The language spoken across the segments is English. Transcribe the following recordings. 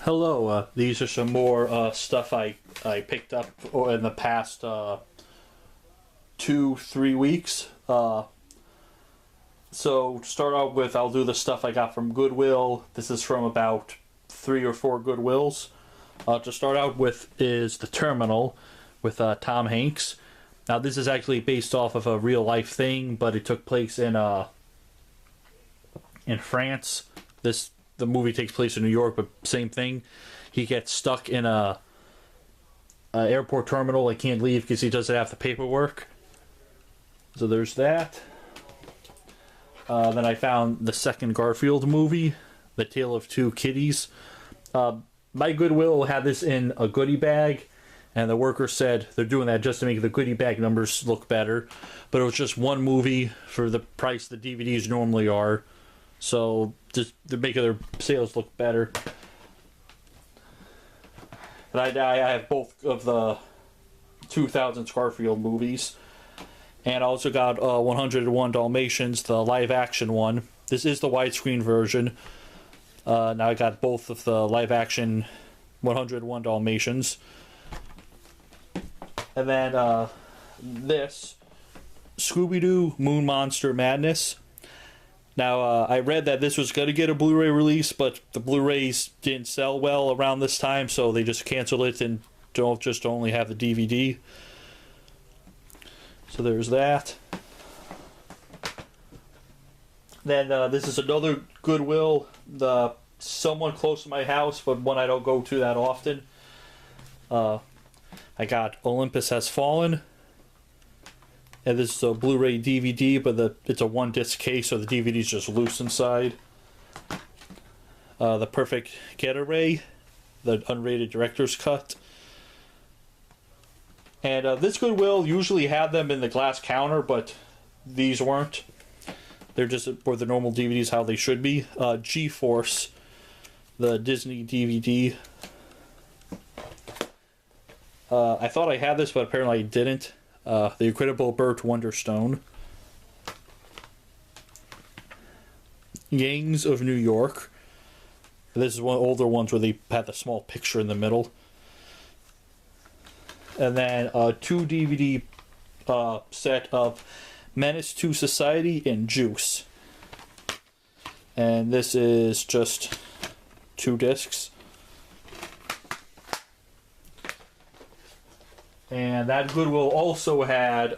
Hello, these are some more stuff I picked up in the past 2-3 weeks. So to start out with, I'll do the stuff I got from Goodwill. This is from about 3 or 4 Goodwills. To start out with is The Terminal with Tom Hanks. Now this is actually based off of a real life thing, but it took place in France. The movie takes place in New York, but same thing. He gets stuck in a airport terminal. He can't leave because he doesn't have the paperwork. So there's that. Then I found the second Garfield movie, The Tale of Two Kitties. My Goodwill had this in a goodie bag, and the worker said they're doing that just to make the goodie bag numbers look better. But it was just one movie for the price the DVDs normally are. So just to make their sales look better. And I have both of the 2000 Garfield movies. And I also got 101 Dalmatians, the live action one. This is the widescreen version. Now I got both of the live action 101 Dalmatians. And then this Scooby-Doo Moon Monster Madness. Now, I read that this was going to get a Blu-ray release, but the Blu-rays didn't sell well around this time, so they just canceled it and don't just only have the DVD. So there's that. Then this is another Goodwill, somewhat close to my house, but one I don't go to that often. I got Olympus Has Fallen. And this is a Blu-ray DVD, but it's a one-disc case, so the DVD's just loose inside. The Perfect Getaway, the unrated director's cut. And this Goodwill usually had them in the glass counter, but these weren't. They're just for the normal DVDs how they should be. G-Force, the Disney DVD. I thought I had this, but apparently I didn't. The Incredible Burt Wonderstone. Gangs of New York. This is one of the older ones where they had the small picture in the middle. And then a 2 DVD set of Menace to Society and Juice. And this is just 2 discs. And that Goodwill also had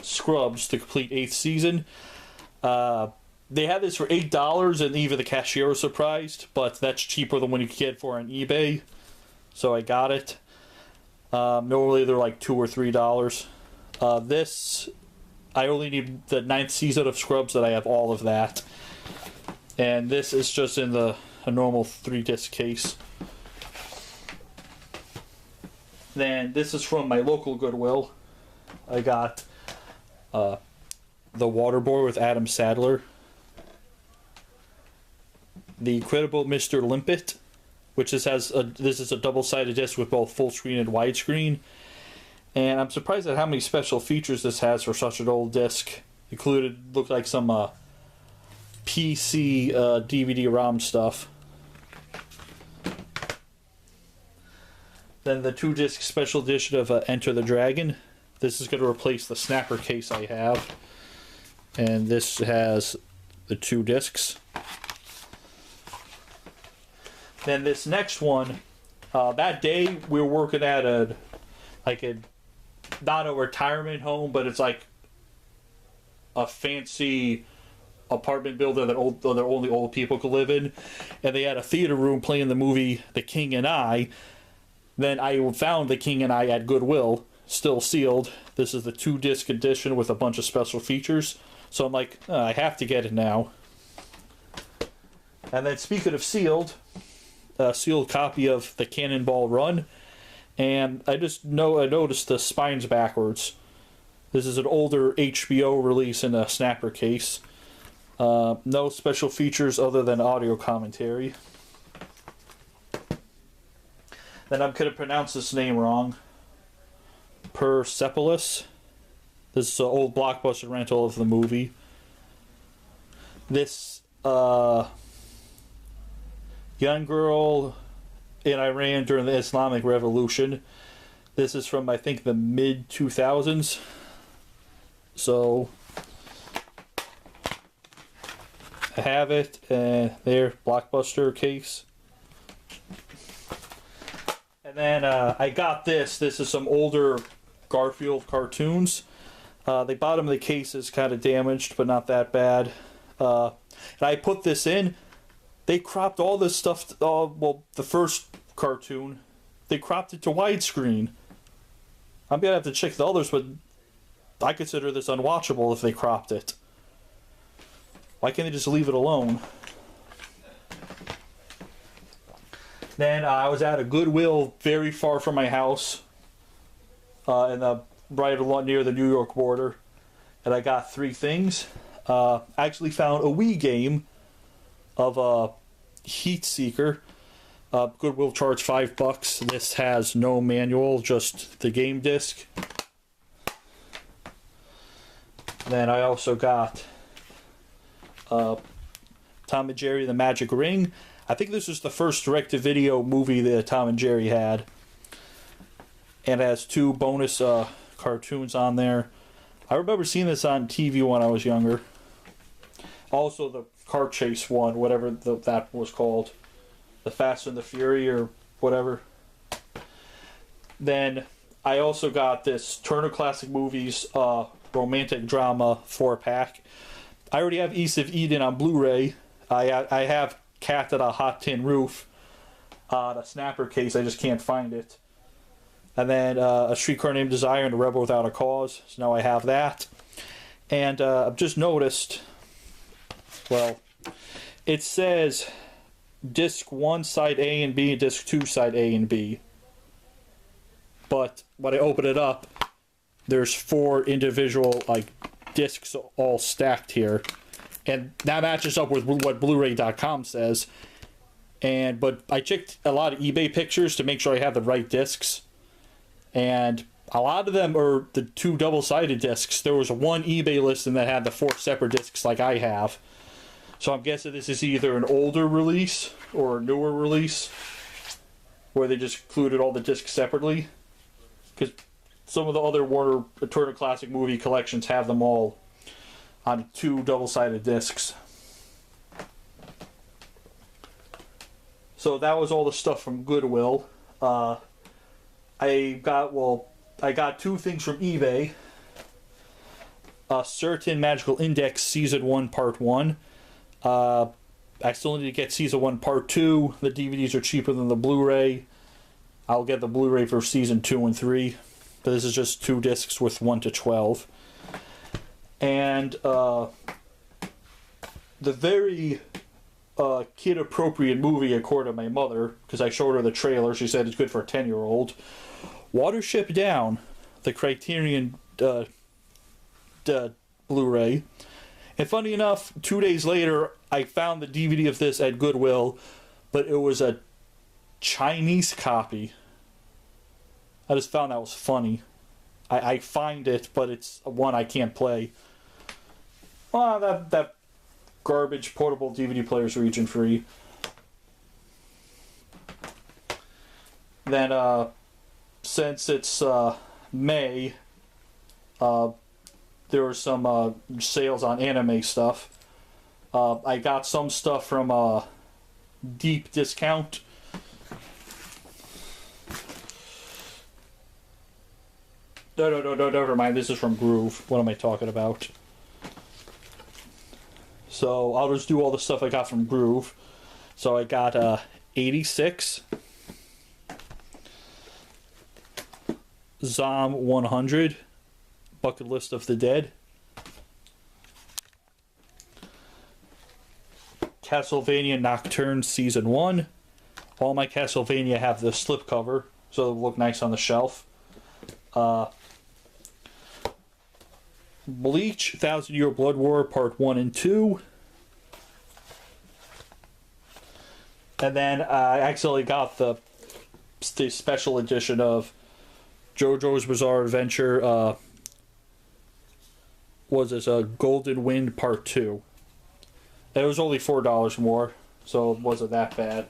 Scrubs, the complete 8th season. They had this for $8, and even the cashier was surprised, but that's cheaper than what you could get for on eBay. So I got it. Normally they're like $2 or $3. This, I only need the 9th season of Scrubs, that I have all of that. And this is just in a normal 3-disc case. Then this is from my local Goodwill. I got The Waterboy with Adam Sandler. The Incredible Mr. Limpet, which this is a double-sided disc with both full screen and widescreen. And I'm surprised at how many special features this has for such an old disc. Included, looked like some PC DVD-ROM stuff. Then the 2-disc special edition of Enter the Dragon. This is going to replace the snapper case I have. And this has the 2 discs. Then this next one, that day we were working at not a retirement home, but it's like a fancy apartment building that only old people could live in. And they had a theater room playing the movie The King and I. Then I found The King and I at Goodwill, still sealed. This is the 2-disc edition with a bunch of special features. So I'm like, I have to get it now. And then speaking of sealed, a sealed copy of The Cannonball Run. And I noticed the spine's backwards. This is an older HBO release in a snapper case. No special features other than audio commentary. Then I'm going to pronounce this name wrong. Persepolis. This is an old Blockbuster rental of the movie. This young girl in Iran during the Islamic Revolution. This is from, I think, the mid 2000s. So I have it, and there, Blockbuster case. And then I got this. This is some older Garfield cartoons. The bottom of the case is kind of damaged, but not that bad. And I put this in. They cropped all this stuff. Well, the first cartoon, they cropped it to widescreen. I'm gonna have to check the others, but I consider this unwatchable if they cropped it. Why can't they just leave it alone? Then I was at a Goodwill very far from my house, right along near the New York border, and I got 3 things. I actually found a Wii game of a Heat Seeker. Goodwill charged $5. This has no manual, just the game disc. Then I also got Tom and Jerry the Magic Ring. I think this is the first direct-to-video movie that Tom and Jerry had. And it has 2 bonus cartoons on there. I remember seeing this on TV when I was younger. Also the car chase one, whatever that was called. The Fast and the Fury or whatever. Then I also got this Turner Classic Movies romantic drama 4-pack. I already have East of Eden on Blu-ray. I have Cat at a Hot Tin Roof on a snapper case. I just can't find it. And then A Streetcar Named Desire and A Rebel Without a Cause. So now I have that. And I've just noticed, well, it says Disc 1 Side A and B and Disc 2 Side A and B. But when I open it up, there's 4 individual discs all stacked here. And that matches up with what Blu-ray.com says. But I checked a lot of eBay pictures to make sure I have the right discs. And a lot of them are the 2 double-sided discs. There was one eBay listing that had the 4 separate discs like I have. So I'm guessing this is either an older release or a newer release where they just included all the discs separately. Because some of the other Turner Classic Movie collections have them all on 2 double-sided discs. So that was all the stuff from Goodwill. I got 2 things from eBay. Certain Magical Index Season 1 Part 1. I still need to get Season 1 Part 2. The DVDs are cheaper than the Blu-ray. I'll get the Blu-ray for Season 2 and 3. But this is just 2 discs with 1 to 12. And the very kid-appropriate movie, according to my mother, because I showed her the trailer, she said it's good for a 10-year-old. Watership Down, the Criterion Blu-ray. And funny enough, 2 days later, I found the DVD of this at Goodwill, but it was a Chinese copy. I just found that was funny. I find it, but it's one I can't play. Well, that garbage portable DVD player's region free. Then, since it's May, there were some sales on anime stuff. I got some stuff from Deep Discount. No, never mind. This is from Groove. What am I talking about? So I'll just do all the stuff I got from Groove. So I got 86, Zom 100, Bucket List of the Dead, Castlevania Nocturne Season 1. All my Castlevania have the slipcover, so they'll look nice on the shelf. Bleach, 1000 Year Blood War, Part 1 and 2. And then I accidentally got the special edition of JoJo's Bizarre Adventure. Was this Golden Wind Part 2? It was only $4 more, so it wasn't that bad.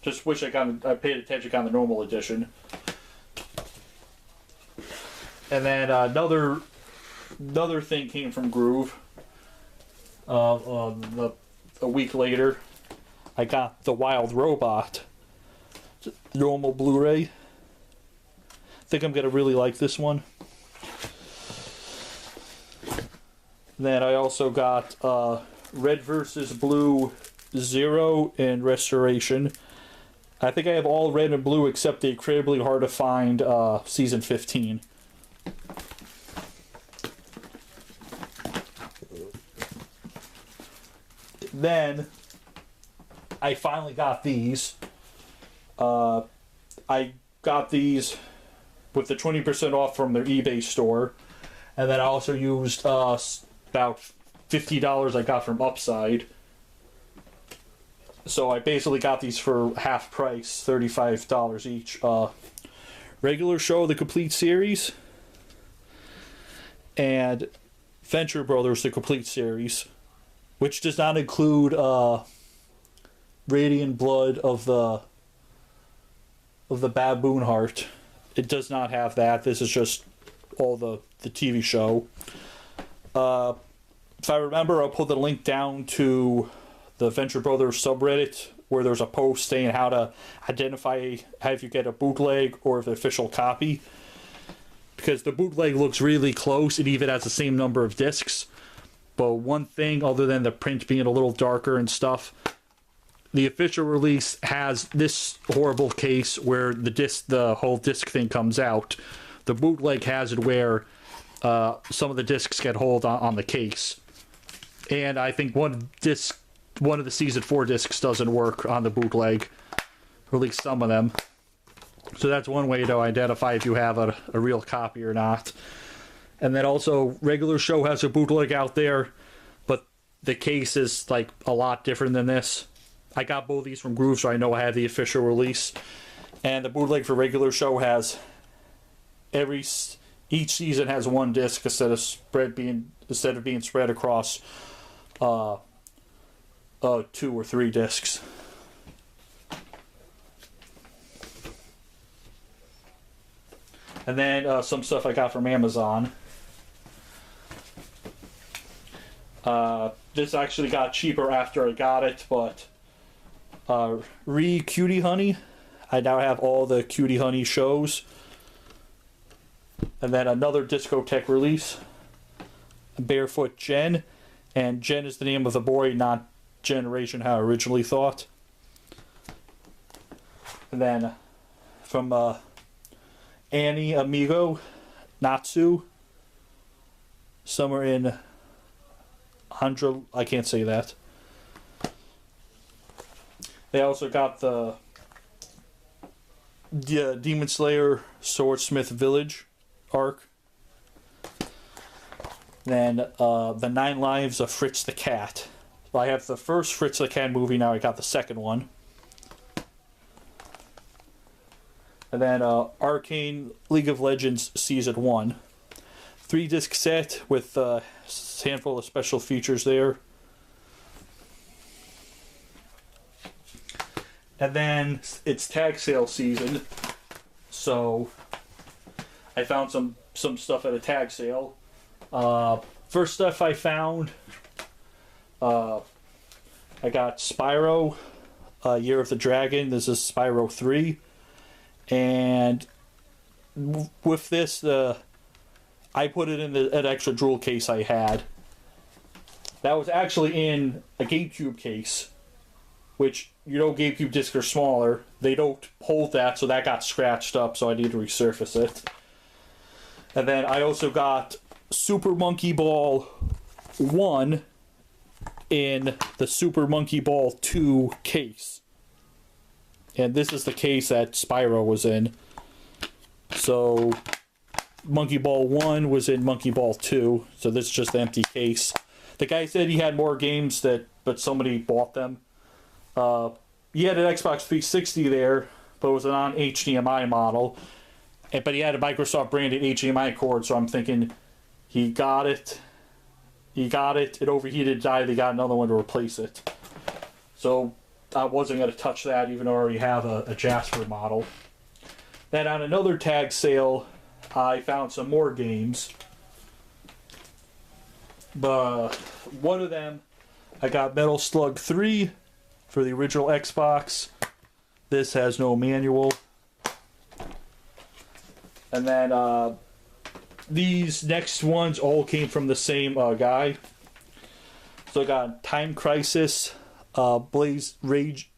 Just wish I paid attention on the normal edition. And then another thing came from Groove. A week later, I got The Wild Robot, normal Blu-ray. I think I'm gonna really like this one. Then I also got Red vs. Blue 0 in restoration. I think I have all red and blue except the incredibly hard to find season 15. Then I finally got these. I got these with the 20% off from their eBay store. And then I also used about $50 I got from Upside. So I basically got these for half price, $35 each. Regular Show, the complete series, and Venture Brothers, the complete series, which does not include Radiant Blood of the Baboon Heart. It does not have that. This is just all the TV show. If I remember, I'll put the link down to the Venture Brothers subreddit where there's a post saying how to identify how if you get a bootleg or the official copy. Because the bootleg looks really close. It even has the same number of discs. But one thing, other than the print being a little darker and stuff, the official release has this horrible case where the whole disc thing comes out. The bootleg has it where some of the discs get hold on the case. And I think one of the season 4 discs doesn't work on the bootleg, or at least some of them. So that's one way to identify if you have a real copy or not. And then also, Regular Show has a bootleg out there, but the case is like a lot different than this. I got both these from Groove, so I know I have the official release. And the bootleg for Regular Show has each season has one disc instead of being spread across 2 or 3 discs. And then some stuff I got from Amazon. This actually got cheaper after I got it, but Cutie Honey. I now have all the Cutie Honey shows. And then another Discotheque release, Barefoot Jen. And Jen is the name of the boy, not Generation, how I originally thought. And then from Annie Amigo, Natsu, somewhere in Andra, I can't say that. They also got the Demon Slayer Swordsmith Village arc. Then the 9 Lives of Fritz the Cat. So I have the first Fritz the Cat movie, now I got the second one. And then Arcane League of Legends Season 1. 3-disc set with a handful of special features there. And then it's tag sale season, so I found some stuff at a tag sale. First stuff I found, I got Spyro, Year of the Dragon. This is Spyro 3. And with this, I put it in an extra jewel case I had. That was actually in a GameCube case, which, you know, GameCube discs are smaller. They don't hold that, so that got scratched up, so I need to resurface it. And then I also got Super Monkey Ball 1 in the Super Monkey Ball 2 case. And this is the case that Spyro was in. So Monkey Ball 1 was in Monkey Ball 2, so this is just the empty case. The guy said he had more games, but somebody bought them. He had an Xbox 360 there, but it was a non-HDMI model. But he had a Microsoft branded HDMI cord, so I'm thinking he got it, it overheated, died, they got another one to replace it. So I wasn't going to touch that, even though I already have a Jasper model. Then on another tag sale, I found some more games. But one of them, I got Metal Slug 3 for the original Xbox. This has no manual. And then these next ones all came from the same guy. So I got Time Crisis, Blaze Rage,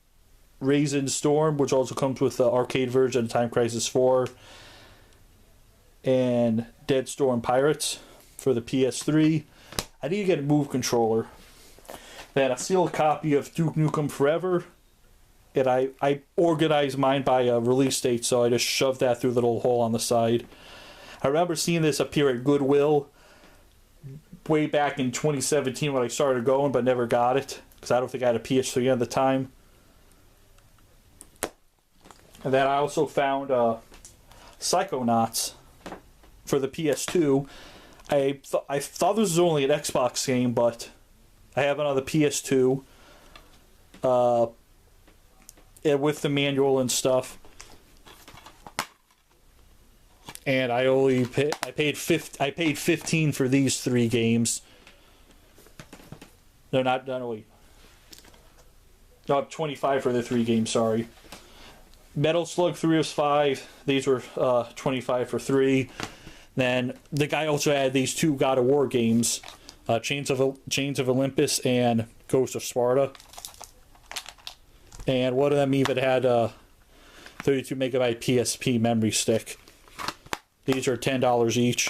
Raisin Storm, which also comes with the arcade version of Time Crisis 4, and Dead Storm Pirates for the PS3. I need to get a Move controller. Then a sealed copy of Duke Nukem Forever, and I organized mine by a release date, so I just shoved that through the little hole on the side. I remember seeing this appear at Goodwill way back in 2017 when I started going, but never got it because I don't think I had a PS3 at the time. And then I also found Psychonauts for the PS2. I thought this was only an Xbox game, but I have it on the PS2 and with the manual and stuff. And I paid 15 for these 3 games. No, not only. No, 25 for the 3 games. Sorry. Metal Slug 3 was 5. These were 25 for 3. Then the guy also had these 2 God of War games, Chains of Olympus and Ghost of Sparta. And one of them even had a 32 megabyte PSP memory stick. These are $10 each.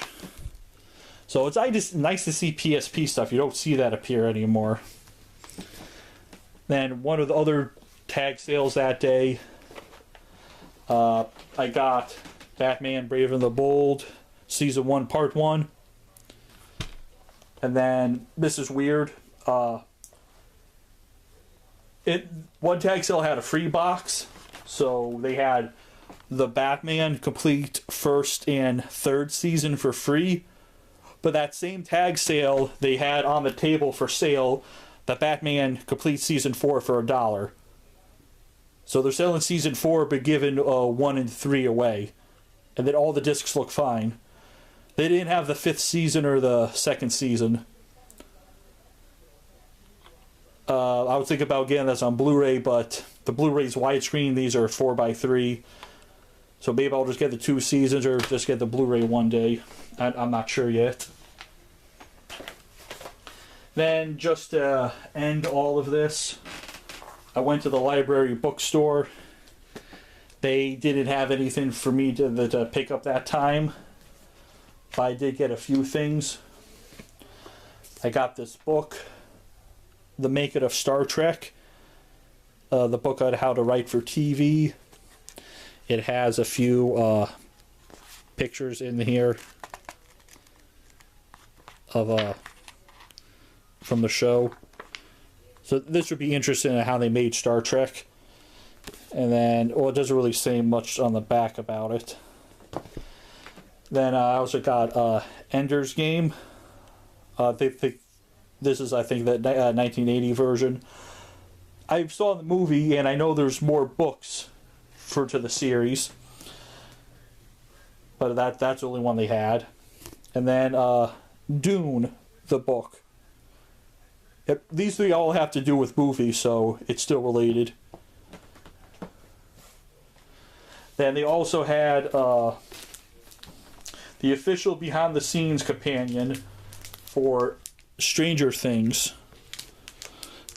So it's just nice to see PSP stuff. You don't see that appear anymore. Then one of the other tag sales that day, I got Batman Brave and the Bold Season 1 Part 1. And then, this is weird, one tag sale had a free box. So they had the Batman complete 1st and 3rd season for free. But that same tag sale, they had on the table for sale the Batman complete season 4 for $1. So they're selling season 4 but giving 1 and 3 away. And then all the discs look fine. They didn't have the 5th season or the 2nd season. I would think about getting this on Blu-ray, but the Blu-ray's widescreen. These are 4x3. So maybe I'll just get the 2 seasons or just get the Blu-ray one day. I'm not sure yet. Then, just to end all of this, I went to the library bookstore. They didn't have anything for me to pick up that time. But I did get a few things. I got this book, The Making of Star Trek. The book on how to write for TV. It has a few pictures in here of from the show. So this would be interesting in how they made Star Trek. And then, well, it doesn't really say much on the back about it. Then I also got Ender's Game. This is, I think, the 1980 version. I saw the movie, and I know there's more books to the series, but that's the only one they had. And then Dune, the book. These 3 all have to do with movies, so it's still related. Then they also had the official behind-the-scenes companion for Stranger Things.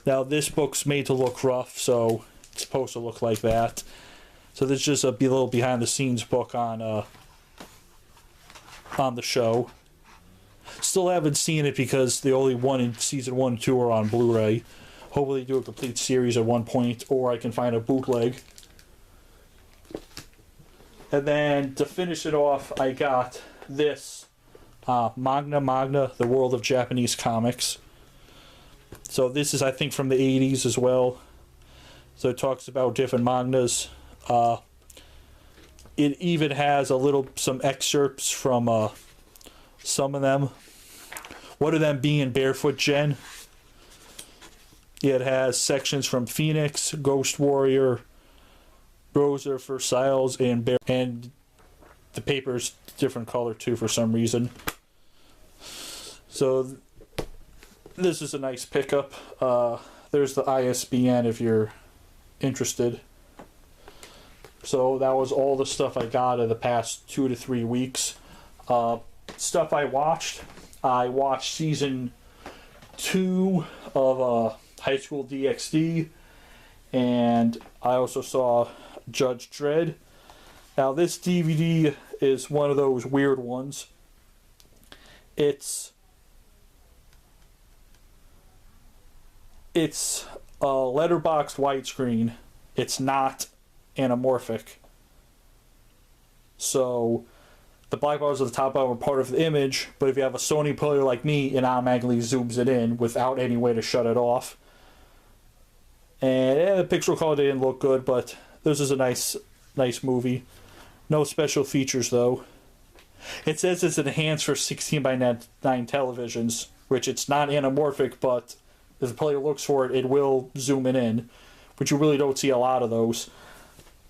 Now this book's made to look rough, so it's supposed to look like that. So this is just a little behind-the-scenes book on the show. Still haven't seen it because the only one in season 1 and 2 are on Blu-ray. Hopefully do a complete series at one point, or I can find a bootleg. And then to finish it off, I got this Magna, the World of Japanese Comics. So this is, I think, from the 80s as well. So it talks about different mangas. It even has some excerpts from some of them. One of them being Barefoot Gen. It has sections from Phoenix, Ghost Warrior, Rosa for Siles, and Bear. And the paper's different color too for some reason. So this is a nice pickup. There's the ISBN if you're interested. So that was all the stuff I got in the past 2 to 3 weeks. Stuff I watched. I watched season 2 of High School DxD, and I also saw Judge Dredd. Now this DVD is one of those weird ones. It's a letterboxed widescreen. It's not anamorphic. So the black bars at the top are part of the image, but if you have a Sony player like me, it automatically zooms it in without any way to shut it off. And the pixel quality didn't look good, but this is a nice movie. No special features though. It says it's enhanced for 16:9 televisions, which it's not anamorphic, but if the player looks for it, it will zoom it in, which you really don't see a lot of those.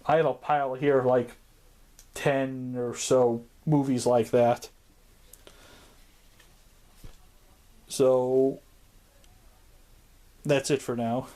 I have a pile here, like 10 or so movies like that. So that's it for now.